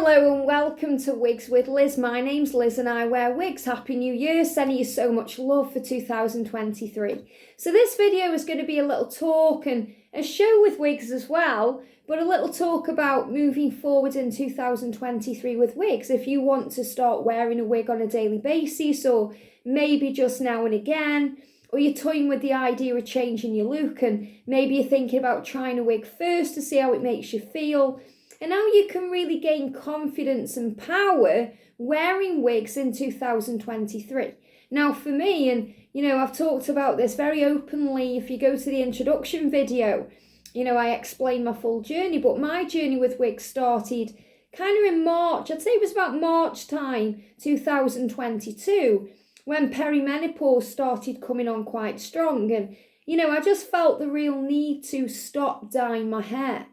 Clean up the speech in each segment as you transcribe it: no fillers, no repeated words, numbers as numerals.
Hello and welcome to Wigs with Liz. My name's Liz and I wear wigs. Happy New Year, sending you so much love for 2023. So this video is going to be a little talk and a show with wigs as well, but a little talk about moving forward in 2023 with wigs. If you want to start wearing a wig on a daily basis, or maybe just now and again, or you're toying with the idea of changing your look and maybe you're thinking about trying a wig first to see how it makes you feel, and how you can really gain confidence and power wearing wigs in 2023. Now for me, and I've talked about this very openly, if you go to the introduction video, I explain my full journey, but my journey with wigs started kind of in March. I'd say it was about March time 2022 when perimenopause started coming on quite strong, and I just felt the real need to stop dyeing my hair.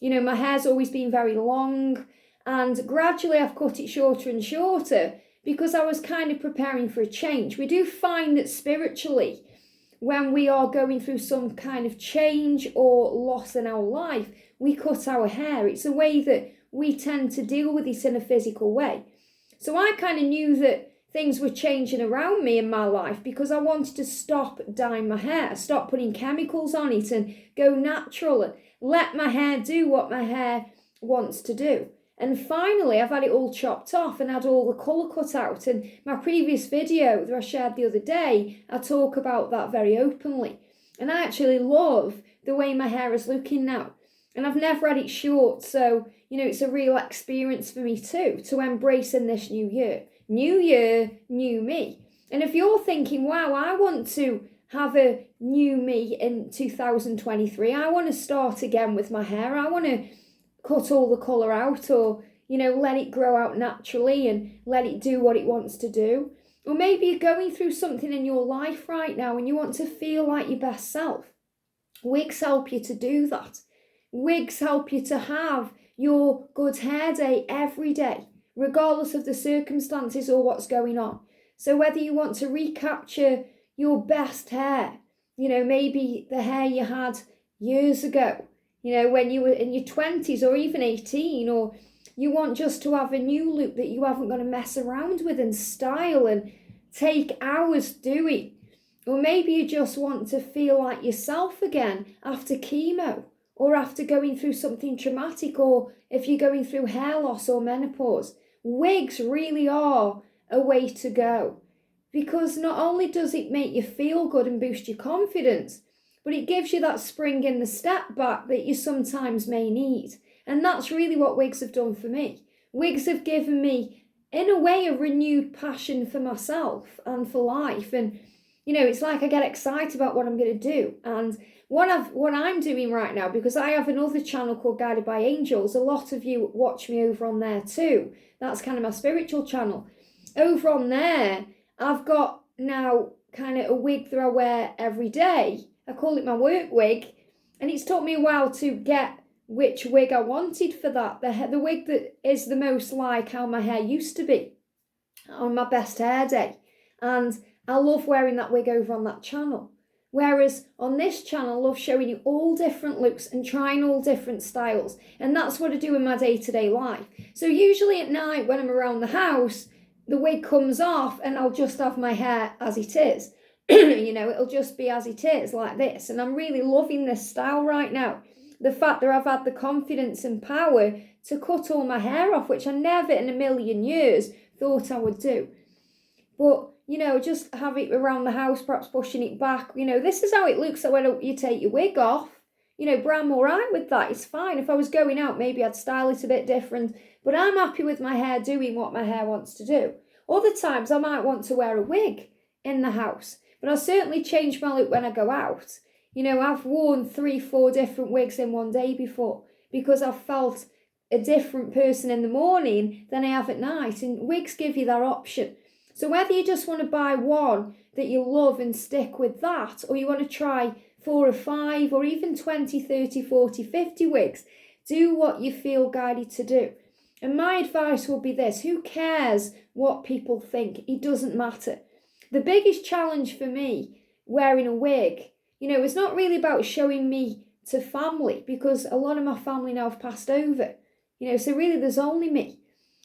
My hair's always been very long, and gradually I've cut it shorter and shorter because I was kind of preparing for a change. We do find that spiritually, when we are going through some kind of change or loss in our life, we cut our hair. It's a way that we tend to deal with it in a physical way. So I kind of knew that things were changing around me in my life because I wanted to stop dyeing my hair, stop putting chemicals on it and go natural and let my hair do what my hair wants to do. And finally, I've had it all chopped off and had all the colour cut out. And my previous video that I shared the other day, I talk about that very openly. And I actually love the way my hair is looking now. And I've never had it short, so, it's a real experience for me too, to embrace in this new year. New year, new me. And if you're thinking, wow, I want to have a new me in 2023. I want to start again with my hair. I want to cut all the colour out, or, let it grow out naturally and let it do what it wants to do. Or maybe you're going through something in your life right now and you want to feel like your best self. Wigs help you to do that. Wigs help you to have your good hair day every day, regardless of the circumstances or what's going on. So whether you want to recapture your best hair, maybe the hair you had years ago, when you were in your 20s or even 18, or you want just to have a new look that you haven't got to mess around with and style and take hours doing. Or maybe you just want to feel like yourself again after chemo, or after going through something traumatic, or if you're going through hair loss or menopause. Wigs really are a way to go, because not only does it make you feel good and boost your confidence, but it gives you that spring in the step back that you sometimes may need. And that's really what wigs have done for me. Wigs have given me, in a way, a renewed passion for myself and for life. And, it's like I get excited about what I'm going to do. And what I'm doing right now, because I have another channel called Guided by Angels. A lot of you watch me over on there too. That's kind of my spiritual channel. Over on there, I've got now kind of a wig that I wear every day. I call it my work wig, and it's took me a while to get which wig I wanted for that. The wig that is the most like how my hair used to be on my best hair day. And I love wearing that wig over on that channel. Whereas on this channel, I love showing you all different looks and trying all different styles. And that's what I do in my day-to-day life. So usually at night when I'm around the house, the wig comes off and I'll just have my hair as it is. It'll just be as it is, like this. And I'm really loving this style right now. The fact that I've had the confidence and power to cut all my hair off, which I never in a million years thought I would do. But, just have it around the house, perhaps pushing it back. This is how it looks when you take your wig off. But I'm all right with that. It's fine. If I was going out, maybe I'd style it a bit different. But I'm happy with my hair doing what my hair wants to do. Other times I might want to wear a wig in the house. But I'll certainly change my look when I go out. I've worn 3-4 different wigs in one day before because I've felt a different person in the morning than I have at night. And wigs give you that option. So whether you just want to buy one that you love and stick with that, or you want to try 4 or 5 or even 20, 30, 40, 50 wigs, do what you feel guided to do. And my advice will be this: who cares what people think? It doesn't matter. The biggest challenge for me wearing a wig, it's not really about showing me to family, because a lot of my family now have passed over. So really there's only me.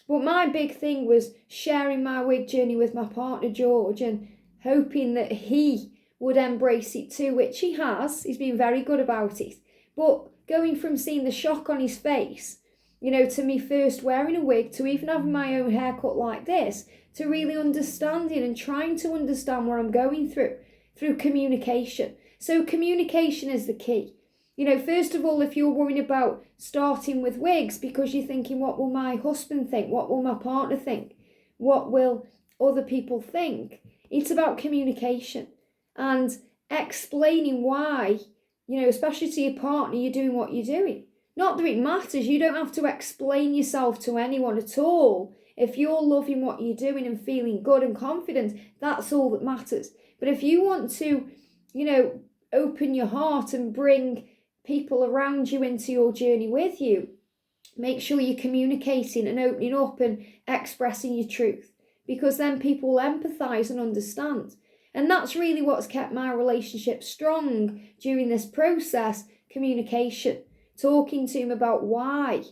But my big thing was sharing my wig journey with my partner George and hoping that he would embrace it too, which he has. He's been very good about it. But going from seeing the shock on his face, to me first wearing a wig, to even having my own haircut like this, to really understanding and trying to understand what I'm going through communication. So communication is the key. First of all, if you're worrying about starting with wigs because you're thinking, what will my husband think? What will my partner think? What will other people think? It's about communication and explaining why, especially to your partner, you're doing what you're doing. Not that it matters. You don't have to explain yourself to anyone at all. If you're loving what you're doing and feeling good and confident, that's all that matters. But if you want to, open your heart and bring people around you into your journey with you, make sure you're communicating and opening up and expressing your truth, because then people will empathise and understand. And that's really what's kept my relationship strong during this process, communication. Talking to him about why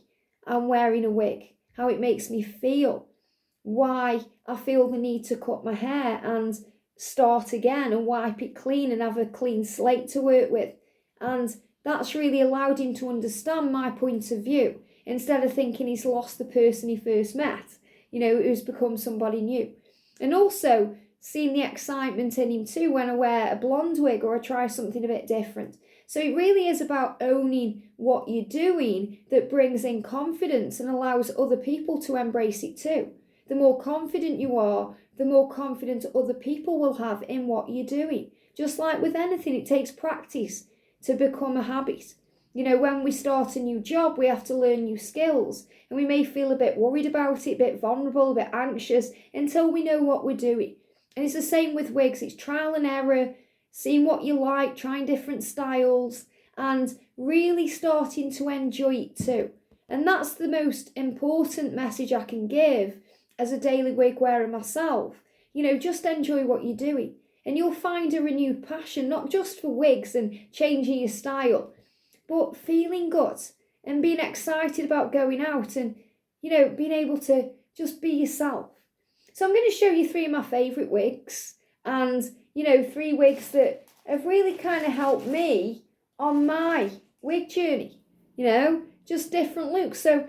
I'm wearing a wig, how it makes me feel, why I feel the need to cut my hair and start again and wipe it clean and have a clean slate to work with. And that's really allowed him to understand my point of view, instead of thinking he's lost the person he first met, who's become somebody new. And also seeing the excitement in him too when I wear a blonde wig or I try something a bit different. So it really is about owning what you're doing that brings in confidence and allows other people to embrace it too. The more confident you are, the more confident other people will have in what you're doing. Just like with anything, it takes practice to become a habit. When we start a new job, we have to learn new skills, and we may feel a bit worried about it, a bit vulnerable, a bit anxious until we know what we're doing. And it's the same with wigs. It's trial and error, seeing what you like, trying different styles, and really starting to enjoy it too. And that's the most important message I can give as a daily wig wearer myself. Just enjoy what you're doing. And you'll find a renewed passion, not just for wigs and changing your style, but feeling good and being excited about going out and, being able to just be yourself. So I'm going to show you 3 of my favourite wigs and, 3 wigs that have really kind of helped me on my wig journey, just different looks. So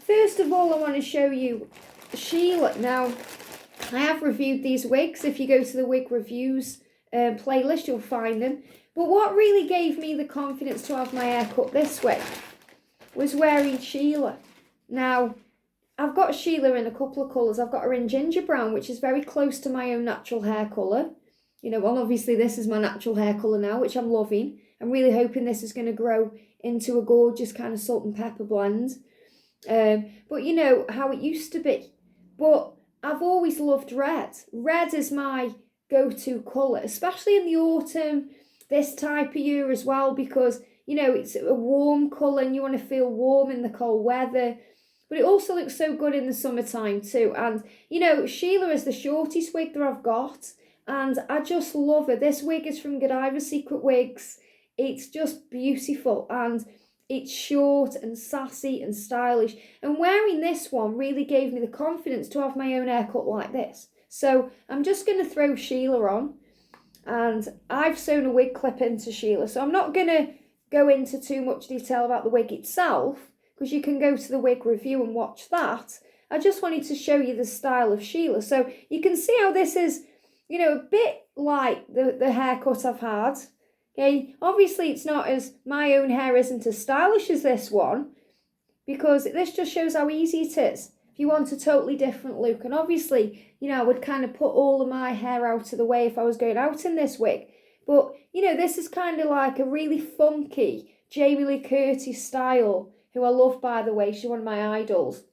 first of all, I want to show you Sheila. Now, I have reviewed these wigs. If you go to the wig reviews playlist, you'll find them. But what really gave me the confidence to have my hair cut this way was wearing Sheila. Now, I've got Sheila in a couple of colours. I've got her in ginger brown, which is very close to my own natural hair colour. Well, obviously this is my natural hair colour now, which I'm loving. I'm really hoping this is going to grow into a gorgeous kind of salt and pepper blend. But how it used to be. But I've always loved red. Red is my go-to colour, especially in the autumn, this type of year as well, because, it's a warm colour and you want to feel warm in the cold weather. But it also looks so good in the summertime too. And, Sheila is the shortest wig that I've got. And I just love her. This wig is from Godivas Secret Wigs. It's just beautiful. And it's short and sassy and stylish. And wearing this one really gave me the confidence to have my own haircut like this. So I'm just going to throw Sheila on. And I've sewn a wig clip into Sheila. So I'm not going to go into too much detail about the wig itself, because you can go to the wig review and watch that. I just wanted to show you the style of Sheila. So you can see how this is, a bit like the haircut I've had. Okay, obviously it's not as, my own hair isn't as stylish as this one, because this just shows how easy it is if you want a totally different look. And obviously, I would kind of put all of my hair out of the way if I was going out in this wig. But, this is kind of like a really funky Jamie Lee Curtis style, who I love, by the way. She's one of my idols.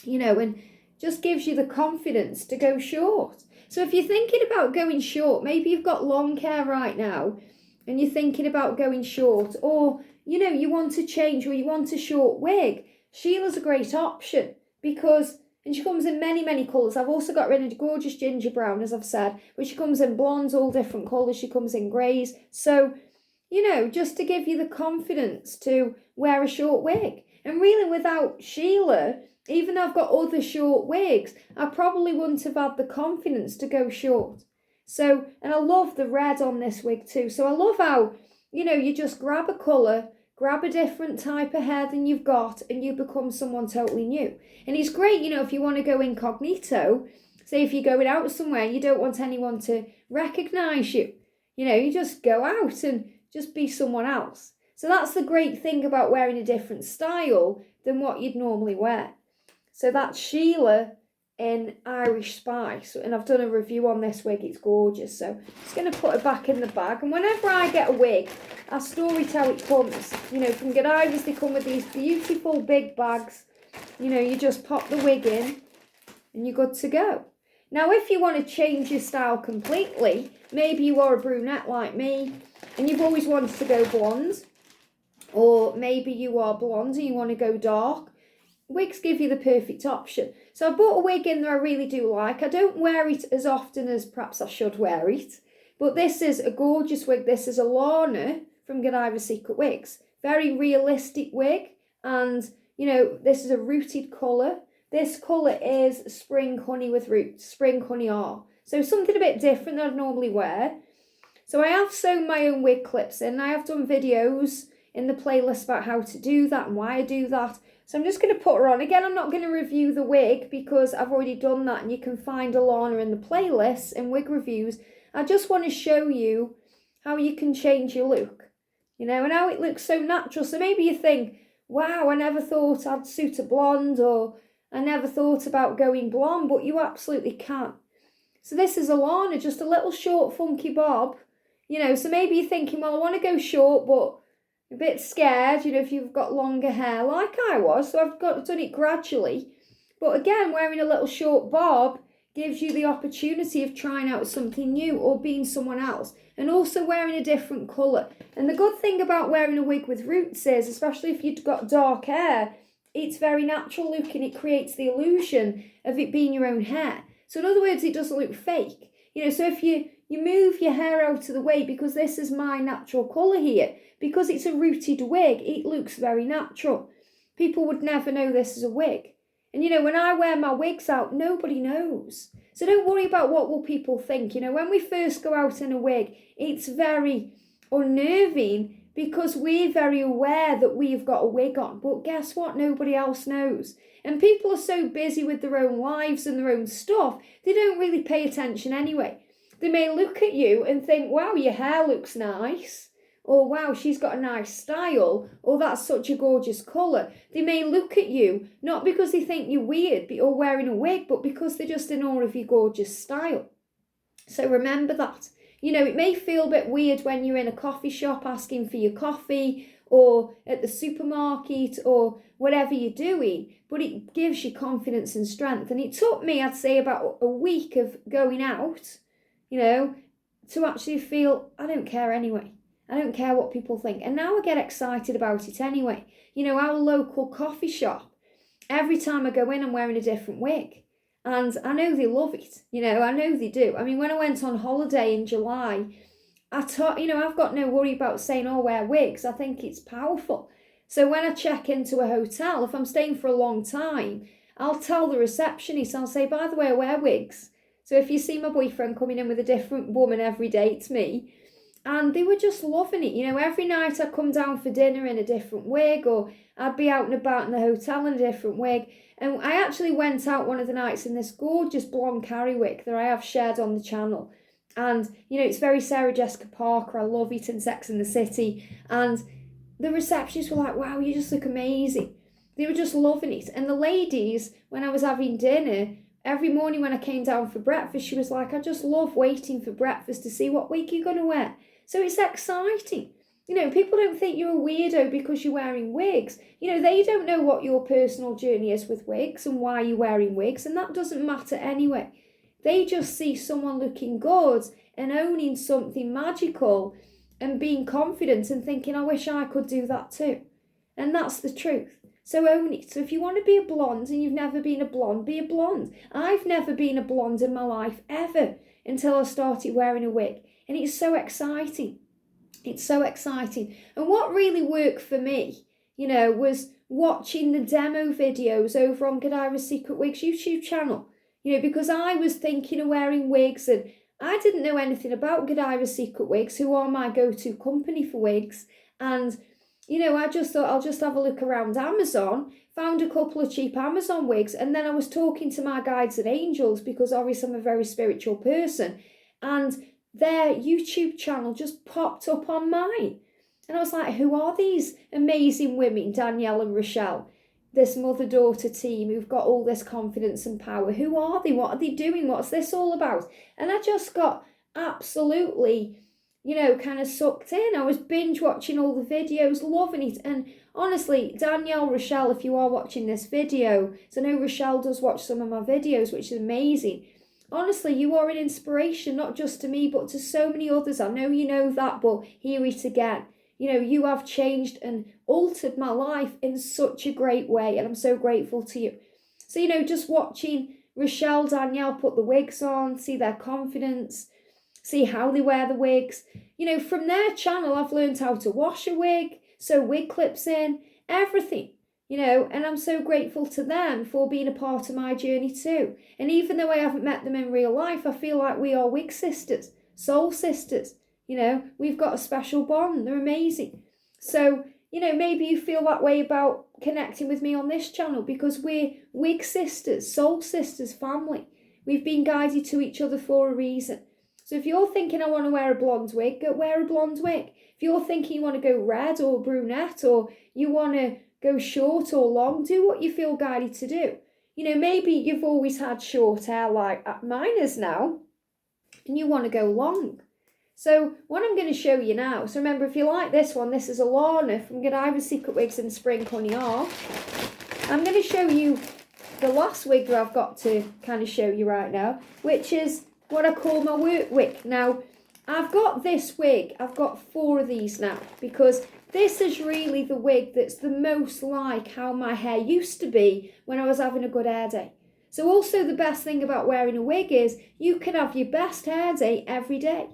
And just gives you the confidence to go short. So if you're thinking about going short, maybe you've got long hair right now, and you're thinking about going short, or, you want to change, or you want a short wig, Sheila's a great option, because, and she comes in many, many colours. I've also got her in a gorgeous ginger brown, as I've said, but she comes in blondes, all different colours. She comes in greys. So, just to give you the confidence to wear a short wig. And really, without Sheila, Even though I've got other short wigs, I probably wouldn't have had the confidence to go short. So, and I love the red on this wig too. So I love how, you just grab a colour, grab a different type of hair than you've got, and you become someone totally new. And it's great, if you want to go incognito, say if you're going out somewhere, you don't want anyone to recognise you. You just go out and just be someone else. So that's the great thing about wearing a different style than what you'd normally wear. So that's Sheila in Irish Spice, and I've done a review on this wig. It's gorgeous. So I'm just going to put it back in the bag, and whenever I get a wig, I store it how it comes. From Godivas, they come with these beautiful big bags. You just pop the wig in and you're good to go. Now, if you want to change your style completely, maybe you are a brunette like me and you've always wanted to go blonde, or maybe you are blonde and you want to go dark, wigs give you the perfect option. So I bought a wig in that I really do like. I don't wear it as often as perhaps I should wear it, but this is a gorgeous wig. This is Alana from Godivas Secret Wigs. Very realistic wig, and this is a rooted colour. This colour is Spring Honey with Roots, Spring Honey R. So something a bit different than I'd normally wear. So I have sewn my own wig clips in. I have done videos in the playlist about how to do that and why I do that. So I'm just going to put her on. Again, I'm not going to review the wig because I've already done that, and you can find Alana in the playlist and wig reviews. I just want to show you how you can change your look, and how it looks so natural. So maybe you think, wow, I never thought I'd suit a blonde, or I never thought about going blonde, but you absolutely can. So this is Alana, just a little short funky bob, so maybe you're thinking, well, I want to go short, but a bit scared, if you've got longer hair like I was, so I've done it gradually. But again, wearing a little short bob gives you the opportunity of trying out something new or being someone else, and also wearing a different colour. And the good thing about wearing a wig with roots is, especially if you've got dark hair, it's very natural looking. It creates the illusion of it being your own hair. So in other words, it doesn't look fake. So if you move your hair out of the way, because this is my natural colour here, because it's a rooted wig, it looks very natural. People would never know this is a wig. And when I wear my wigs out, nobody knows. So don't worry about what will people think. When we first go out in a wig, it's very unnerving because we're very aware that we've got a wig on. But guess what? Nobody else knows. And people are so busy with their own lives and their own stuff, they don't really pay attention anyway. They may look at you and think, wow, your hair looks nice. Or wow, she's got a nice style, or that's such a gorgeous colour. They may look at you, not because they think you're weird or wearing a wig, but because they're just in awe of your gorgeous style. So remember that. It may feel a bit weird when you're in a coffee shop asking for your coffee, or at the supermarket, or whatever you're doing, but it gives you confidence and strength. And it took me, I'd say, about a week of going out, to actually feel, I don't care anyway. I don't care what people think. And now I get excited about it anyway. Our local coffee shop, every time I go in, I'm wearing a different wig. And I know they love it. I know they do. I mean, when I went on holiday in July, I've got no worry about saying, oh, wear wigs. I think it's powerful. So when I check into a hotel, if I'm staying for a long time, I'll tell the receptionist, I'll say, by the way, I wear wigs. So if you see my boyfriend coming in with a different woman every day, it's me. And they were just loving it. Every night I'd come down for dinner in a different wig, or I'd be out and about in the hotel in a different wig. And I actually went out one of the nights in this gorgeous blonde carry wig that I have shared on the channel. And, it's very Sarah Jessica Parker. I love it in Sex and the City. And the receptionists were like, wow, you just look amazing. They were just loving it. And the ladies, when I was having dinner, every morning when I came down for breakfast, she was like, I just love waiting for breakfast to see what wig you're going to wear. So it's exciting. People don't think you're a weirdo because you're wearing wigs. They don't know what your personal journey is with wigs and why you're wearing wigs, and that doesn't matter anyway. They just see someone looking good and owning something magical and being confident and thinking, I wish I could do that too. And that's the truth. So own it. So if you want to be a blonde and you've never been a blonde, be a blonde. I've never been a blonde in my life ever until I started wearing a wig. And it's so exciting. It's so exciting. And what really worked for me, was watching the demo videos over on Godivas Secret Wigs YouTube channel. You know, because I was thinking of wearing wigs and I didn't know anything about Godivas Secret Wigs, who are my go-to company for wigs. And, you know, I just thought I'll just have a look around Amazon, found a couple of cheap Amazon wigs, and then I was talking to my guides and angels because obviously I'm a very spiritual person, and their YouTube channel just popped up on mine. And I was like, who are these amazing women, Danielle and Rochelle? This mother-daughter team who've got all this confidence and power. Who are they? What are they doing? What's this all about? And I just got absolutely, you know, kind of sucked in. I was binge watching all the videos, loving it. And honestly, Danielle, Rochelle, if you are watching this video, so I know Rochelle does watch some of my videos, which is amazing. Honestly, you are an inspiration, not just to me, but to so many others. I know you know that, but hear it again. You know, you have changed and altered my life in such a great way, and I'm so grateful to you. So, you know, just watching Rochelle, Danielle put the wigs on, see their confidence, see how they wear the wigs. You know, from their channel, I've learned how to wash a wig, sew wig clips in, everything, you know, and I'm so grateful to them for being a part of my journey too. And even though I haven't met them in real life, I feel like we are wig sisters, soul sisters. You know, we've got a special bond. They're amazing. So, you know, maybe you feel that way about connecting with me on this channel because we're wig sisters, soul sisters, family. We've been guided to each other for a reason. So if you're thinking I want to wear a blonde wig, go wear a blonde wig. If you're thinking you want to go red or brunette or you want to go short or long, do what you feel guided to do. You know, maybe you've always had short hair like mine is now and you want to go long. So what I'm going to show you now, so remember if you like this one, this is Alana from Godivas Secret Wigs in Spring Honey Art. I'm going to show you the last wig that I've got to kind of show you right now, which is what I call my work wig. Now, I've got this wig, I've got 4 of these now, because this is really the wig that's the most like how my hair used to be when I was having a good hair day. So also the best thing about wearing a wig is you can have your best hair day every day.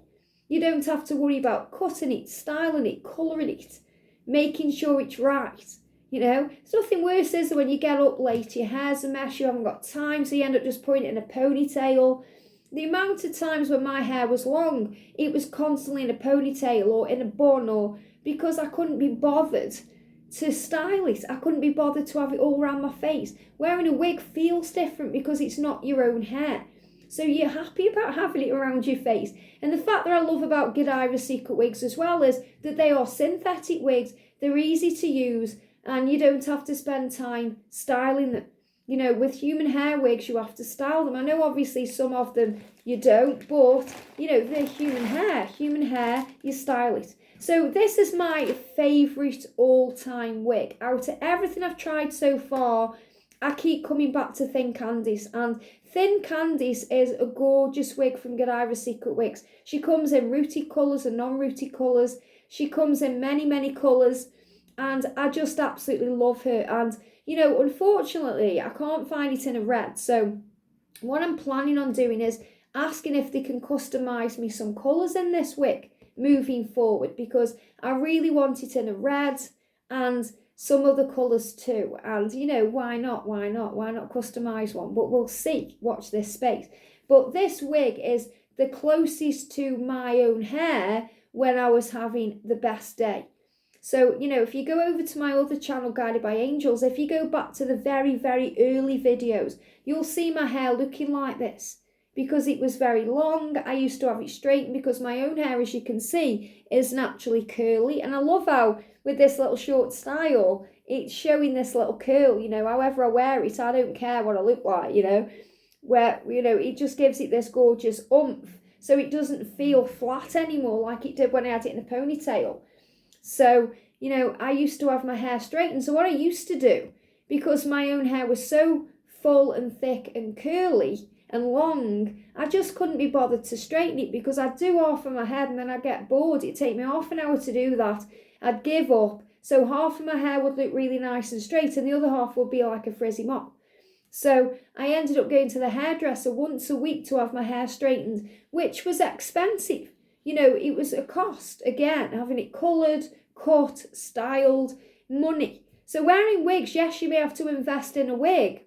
You don't have to worry about cutting it, styling it, colouring it, making sure it's right. You know, there's nothing worse is when you get up late, your hair's a mess, you haven't got time, so you end up just putting it in a ponytail. The amount of times when my hair was long, it was constantly in a ponytail or in a bun, or because I couldn't be bothered to style it. I couldn't be bothered to have it all around my face. Wearing a wig feels different because it's not your own hair. So you're happy about having it around your face. And the fact that I love about Godivas Secret Wigs as well is that they are synthetic wigs. They're easy to use and you don't have to spend time styling them. You know, with human hair wigs, you have to style them. I know obviously some of them you don't, but, you know, they're human hair. Human hair, you style it. So this is my favourite all-time wig. Out of everything I've tried so far, I keep coming back to Thin Candice, and Thin Candice is a gorgeous wig from Godivas Secret Wigs. She comes in rooted colours and non-rooted colours. She comes in many, many colours, and I just absolutely love her. And, you know, unfortunately, I can't find it in a red. So what I'm planning on doing is asking if they can customise me some colours in this wig moving forward, because I really want it in a red and some other colours too. And, you know, why not customise one? But we'll see. Watch this space. But this wig is the closest to my own hair when I was having the best day. So, you know, if you go over to my other channel, Guided by Angels, if you go back to the very, very early videos, you'll see my hair looking like this. Because it was very long, I used to have it straightened because my own hair, as you can see, is naturally curly. And I love how, with this little short style, it's showing this little curl, you know, however I wear it, I don't care what I look like, you know, where, you know, it just gives it this gorgeous oomph. So it doesn't feel flat anymore like it did when I had it in a ponytail. So, you know, I used to have my hair straightened. So what I used to do, because my own hair was so full and thick and curly and long, I just couldn't be bothered to straighten it because I'd do half of my head and then I'd get bored. It'd take me half an hour to do that. I'd give up. So half of my hair would look really nice and straight and the other half would be like a frizzy mop. So I ended up going to the hairdresser once a week to have my hair straightened, which was expensive. You know, it was a cost, again, having it coloured, cut, styled, money. So wearing wigs, yes, you may have to invest in a wig,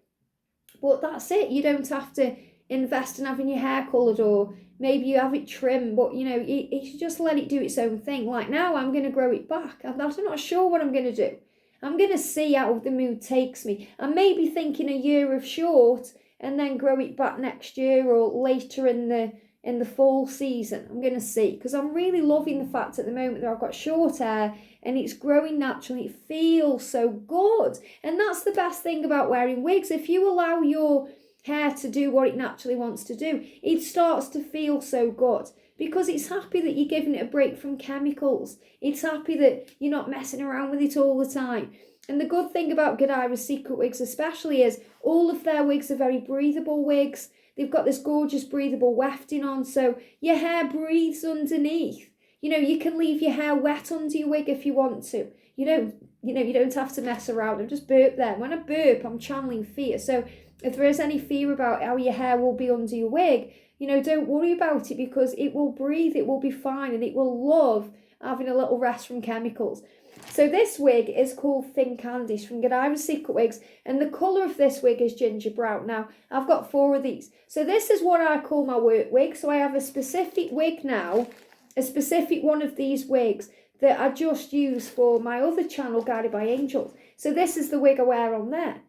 but that's it. You don't have to invest in having your hair coloured, or maybe you have it trimmed, but you know, you should just let it do its own thing. Like now, I'm going to grow it back. I'm not sure what I'm going to do. I'm going to see how the mood takes me. I may be thinking a year of short and then grow it back next year or later in the fall season. I'm going to see, because I'm really loving the fact at the moment that I've got short hair and it's growing naturally. It feels so good. And that's the best thing about wearing wigs. If you allow your hair to do what it naturally wants to do, it starts to feel so good, because it's happy that you're giving it a break from chemicals. It's happy that you're not messing around with it all the time. And the good thing about Godivas Secret Wigs especially is all of their wigs are very breathable wigs. They've got this gorgeous breathable wefting on, so your hair breathes underneath. You know, you can leave your hair wet under your wig if you want to. You don't have to mess around. I'm just burp there. When I burp, I'm channeling fear. So if there is any fear about how your hair will be under your wig, you know, don't worry about it, because it will breathe, it will be fine, and it will love having a little rest from chemicals. So this wig is called Thin Candice from Godivas Secret Wigs, and the colour of this wig is ginger brown. Now, I've got 4 of these. So this is what I call my work wig. So I have a specific wig now, a specific one of these wigs that I just use for my other channel, Guided by Angels. So this is the wig I wear on there.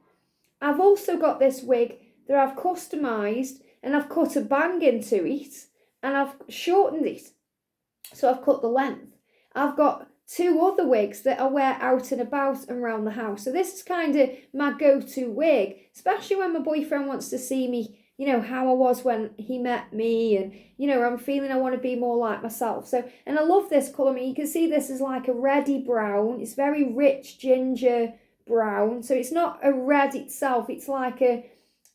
I've also got this wig that I've customised, and I've cut a bang into it, and I've shortened it. So I've cut the length. I've got 2 other wigs that I wear out and about and around the house. So this is kind of my go-to wig, especially when my boyfriend wants to see me, you know, how I was when he met me, and, you know, I'm feeling I want to be more like myself. So, and I love this colour. I mean, you can see this is like a reddy brown. It's very rich ginger brown. So it's not a red itself. It's like a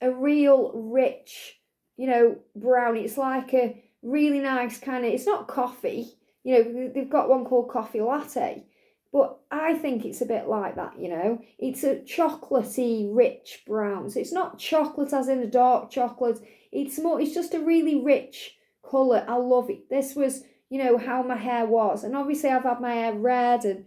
real rich, you know, brown. It's like a really nice kind of, it's not coffee. You know, they've got one called coffee latte, but I think it's a bit like that, you know. It's a chocolatey, rich brown. So it's not chocolate as in a dark chocolate. It's just a really rich colour. I love it. This was, you know, how my hair was. And obviously I've had my hair red, and,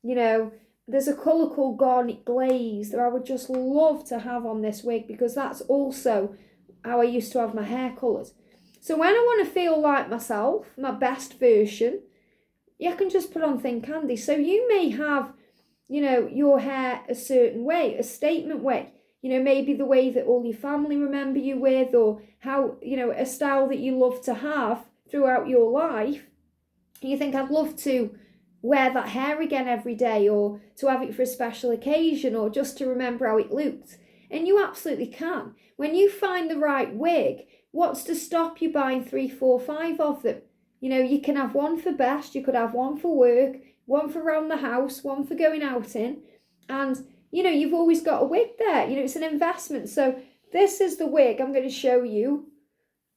you know, there's a colour called Garnet Glaze that I would just love to have on this wig, because that's also how I used to have my hair coloured. So when I want to feel like myself, my best version, I can just put on Thin Candice. So you may have, you know, your hair a certain way, a statement way. You know, maybe the way that all your family remember you with, or how, you know, a style that you love to have throughout your life. You think, I'd love to wear that hair again every day, or to have it for a special occasion, or just to remember how it looked. And you absolutely can. When you find the right wig, what's to stop you buying 3, 4, 5 of them? You know, you can have one for best, you could have one for work, one for around the house, one for going out in. And, you know, you've always got a wig there. You know, it's an investment. So this is the wig I'm going to show you.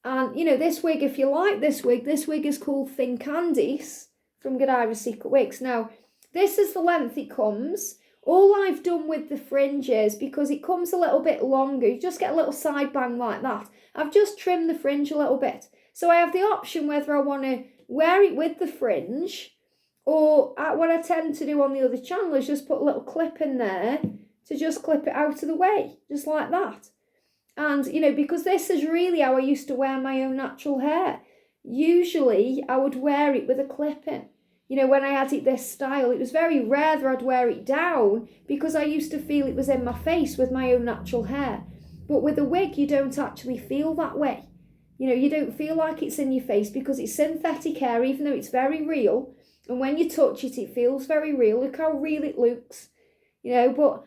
And, you know, this wig, if you like this wig is called Thin Candice from Godivas Secret Wigs. Now, this is the length it comes. All I've done with the fringe is, because it comes a little bit longer, you just get a little side bang like that. I've just trimmed the fringe a little bit. So I have the option whether I want to wear it with the fringe, or what I tend to do on the other channel is just put a little clip in there to just clip it out of the way, just like that. And, you know, because this is really how I used to wear my own natural hair. Usually I would wear it with a clip in. You know, when I had it this style, it was very rare that I'd wear it down, because I used to feel it was in my face with my own natural hair. But with a wig, you don't actually feel that way. You know, you don't feel like it's in your face, because it's synthetic hair, even though it's very real. And when you touch it, it feels very real. Look how real it looks. You know, but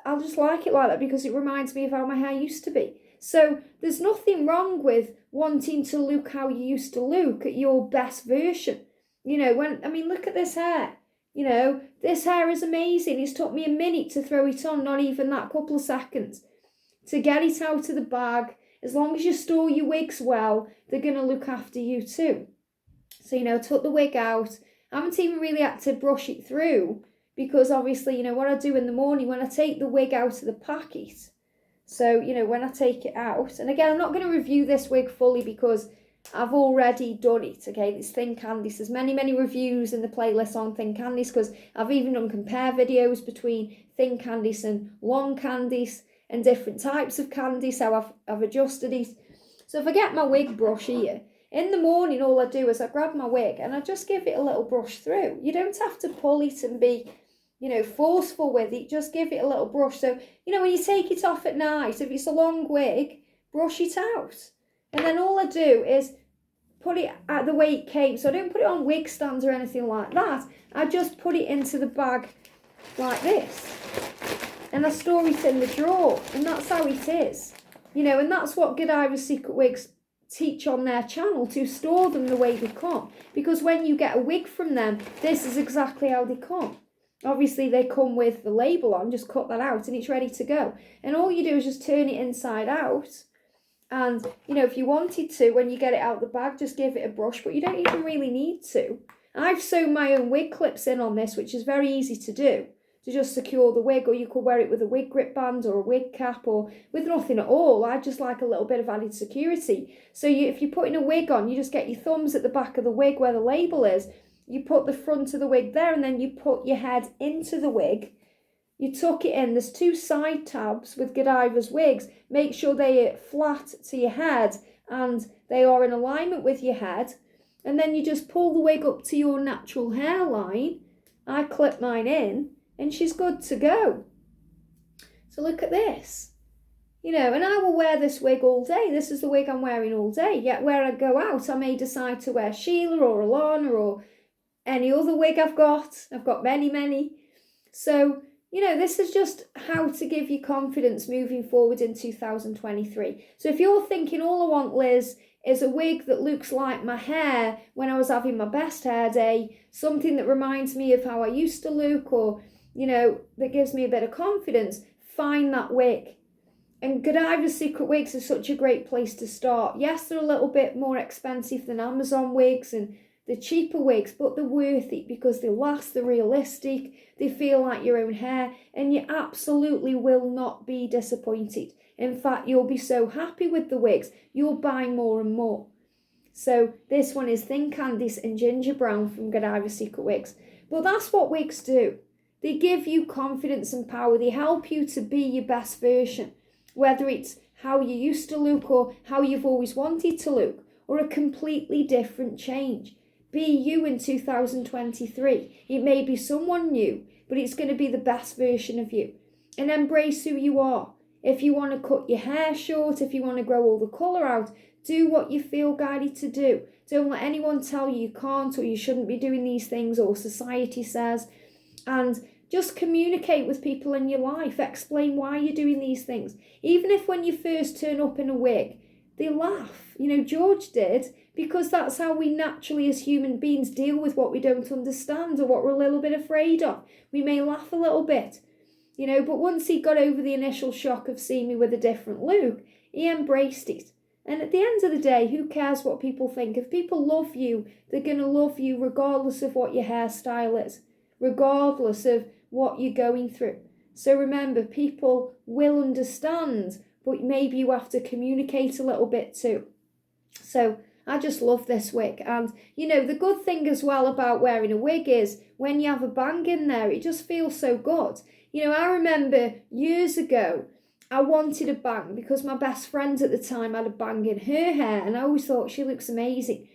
I'll just like it like that, because it reminds me of how my hair used to be. So there's nothing wrong with wanting to look how you used to look at your best version. You know, look at this hair. You know, this hair is amazing. It's took me a minute to throw it on, not even that, couple of seconds, to get it out of the bag. As long as you store your wigs well, they're going to look after you too. So, you know, took the wig out. I haven't even really had to brush it through, because obviously, you know, what I do in the morning when I take the wig out of the packet. So, you know, when I take it out, and again, I'm not going to review this wig fully, because I've already done it, okay? It's Thin Candice. There's many reviews in the playlist on Thin Candice, because I've even done compare videos between Thin Candice and Long Candice and different types of Candice, how I've adjusted it. So if I get my wig brush here, in the morning all I do is I grab my wig and I just give it a little brush through. You don't have to pull it and be, forceful with it. Just give it a little brush. So, when you take it off at night, if it's a long wig, brush it out. And then all I do is put it at the way it came. So I don't put it on wig stands or anything like that. I just put it into the bag like this. And I store it in the drawer. And that's how it is. And that's what Godivas Secret Wigs teach on their channel, to store them the way they come. Because when you get a wig from them, this is exactly how they come. Obviously, they come with the label on, just cut that out and it's ready to go. And all you do is just turn it inside out. And, if you wanted to, when you get it out of the bag, just give it a brush, but you don't even really need to. I've sewn my own wig clips in on this, which is very easy to do, to just secure the wig, or you could wear it with a wig grip band or a wig cap, or with nothing at all. I just like a little bit of added security. So if you're putting a wig on, you just get your thumbs at the back of the wig where the label is, you put the front of the wig there, and then you put your head into the wig. You tuck it in. There's 2 side tabs with Godivas wigs. Make sure they are flat to your head and they are in alignment with your head. And then you just pull the wig up to your natural hairline. I clip mine in and she's good to go. So look at this. And I will wear this wig all day. This is the wig I'm wearing all day. Yet where I go out, I may decide to wear Sheila or Alana or any other wig I've got. I've got many. So, this is just how to give you confidence moving forward in 2023. So if you're thinking, all I want, Liz, is a wig that looks like my hair when I was having my best hair day, something that reminds me of how I used to look, or, that gives me a bit of confidence, find that wig. And Godivas Secret Wigs is such a great place to start. Yes, they're a little bit more expensive than Amazon wigs and the cheaper wigs, but they're worth it because they last, they're realistic, they feel like your own hair, and you absolutely will not be disappointed. In fact, you'll be so happy with the wigs, you'll buy more and more. So this one is Thin Candice and Ginger Brown from Godivas Secret Wigs. But that's what wigs do. They give you confidence and power. They help you to be your best version, whether it's how you used to look or how you've always wanted to look, or a completely different change. Be you in 2023. It may be someone new, but it's going to be the best version of you. And embrace who you are. If you want to cut your hair short, if you want to grow all the colour out, do what you feel guided to do. Don't let anyone tell you can't or you shouldn't be doing these things, or society says. And just communicate with people in your life. Explain why you're doing these things. Even if when you first turn up in a wig, they laugh. George did, because that's how we naturally as human beings deal with what we don't understand or what we're a little bit afraid of. We may laugh a little bit, but once he got over the initial shock of seeing me with a different look, he embraced it. And at the end of the day, who cares what people think? If people love you, they're going to love you regardless of what your hairstyle is, regardless of what you're going through. So remember, people will understand, but maybe you have to communicate a little bit too. So I just love this wig. And, the good thing as well about wearing a wig is when you have a bang in there, it just feels so good. I remember years ago, I wanted a bang because my best friend at the time had a bang in her hair, and I always thought she looks amazing.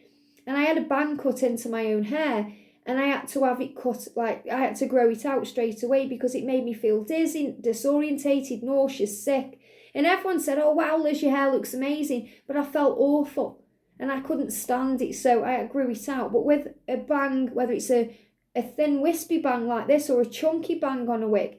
And I had a bang cut into my own hair, and I had to have it cut, I had to grow it out straight away because it made me feel dizzy, disorientated, nauseous, sick. And everyone said, oh wow, Liz, your hair looks amazing. But I felt awful and I couldn't stand it, so I grew it out. But with a bang, whether it's a thin wispy bang like this or a chunky bang on a wig,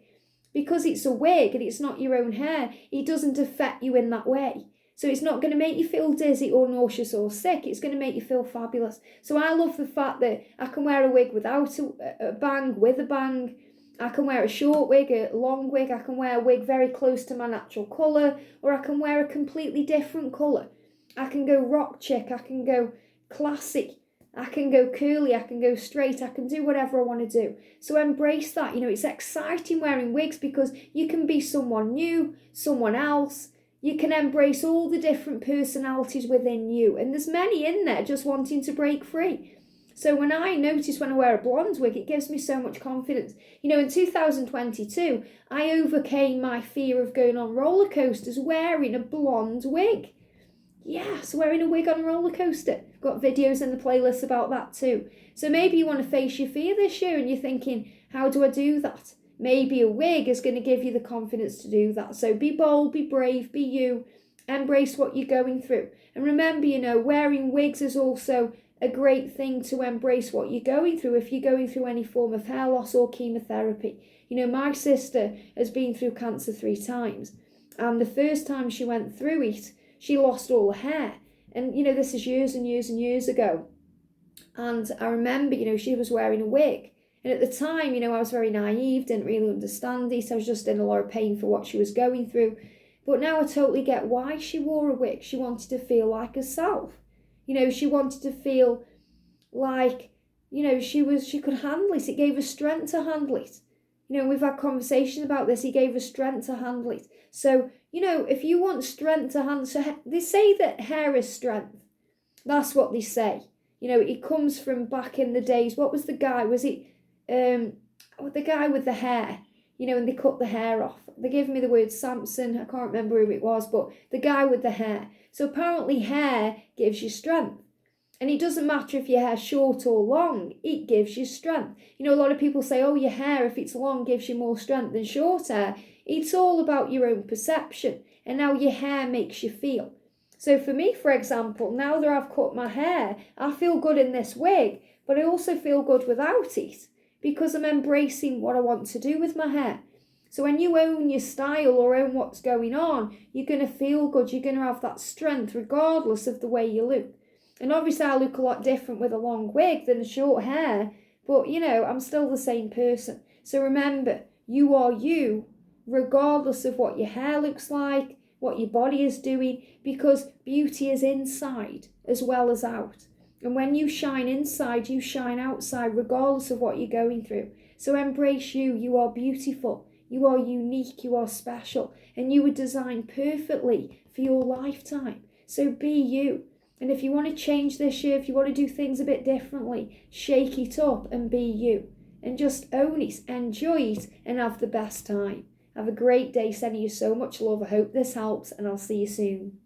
because it's a wig and it's not your own hair, it doesn't affect you in that way. So it's not going to make you feel dizzy or nauseous or sick. It's going to make you feel fabulous. So I love the fact that I can wear a wig without a bang, with a bang. I can wear a short wig, a long wig. I can wear a wig very close to my natural colour, or I can wear a completely different colour. I can go rock chick, I can go classic, I can go curly, I can go straight, I can do whatever I want to do. So embrace that. It's exciting wearing wigs because you can be someone new, someone else. You can embrace all the different personalities within you. And there's many in there just wanting to break free. So when I wear a blonde wig, it gives me so much confidence. You know, in 2022, I overcame my fear of going on roller coasters wearing a blonde wig. Yes, wearing a wig on a roller coaster. Got videos in the playlist about that too. So maybe you want to face your fear this year and you're thinking, how do I do that? Maybe a wig is going to give you the confidence to do that. So be bold, be brave, be you. Embrace what you're going through. And remember, you know, wearing wigs is also a great thing to embrace what you're going through if you're going through any form of hair loss or chemotherapy. You know, my sister has been through cancer 3 times. And the first time she went through it, she lost all her hair. And, you know, this is years and years and years ago. And I remember, you know, she was wearing a wig. And at the time, you know, I was very naive, didn't really understand it. I was just in a lot of pain for what she was going through. But now I totally get why she wore a wig. She wanted to feel like herself. You know, she wanted to feel like, you know, she could handle it. It gave her strength to handle it. You know, we've had conversations about this. It gave her strength to handle it. So, you know, if you want strength to handle, so they say that hair is strength. That's what they say. You know, it comes from back in the days. What was the guy? Was it the guy with the hair? You know, and they cut the hair off. They gave me the word Samson. I can't remember who it was, but the guy with the hair. So apparently hair gives you strength. And it doesn't matter if your hair's short or long, it gives you strength. You know, a lot of people say, oh, your hair, if it's long, gives you more strength than short hair. It's all about your own perception and how your hair makes you feel. So for me, for example, now that I've cut my hair, I feel good in this wig, but I also feel good without it because I'm embracing what I want to do with my hair. So when you own your style or own what's going on, you're going to feel good. You're going to have that strength regardless of the way you look. And obviously I look a lot different with a long wig than a short hair, but you know, I'm still the same person. So remember, you are you, regardless of what your hair looks like, what your body is doing, because beauty is inside as well as out. And when you shine inside, you shine outside, regardless of what you're going through. So embrace you. You are beautiful. You are unique. You are special. And you were designed perfectly for your lifetime. So be you. And if you want to change this year, if you want to do things a bit differently, shake it up and be you. And just own it, enjoy it, and have the best time. Have a great day. Sending you so much love. I hope this helps, and I'll see you soon.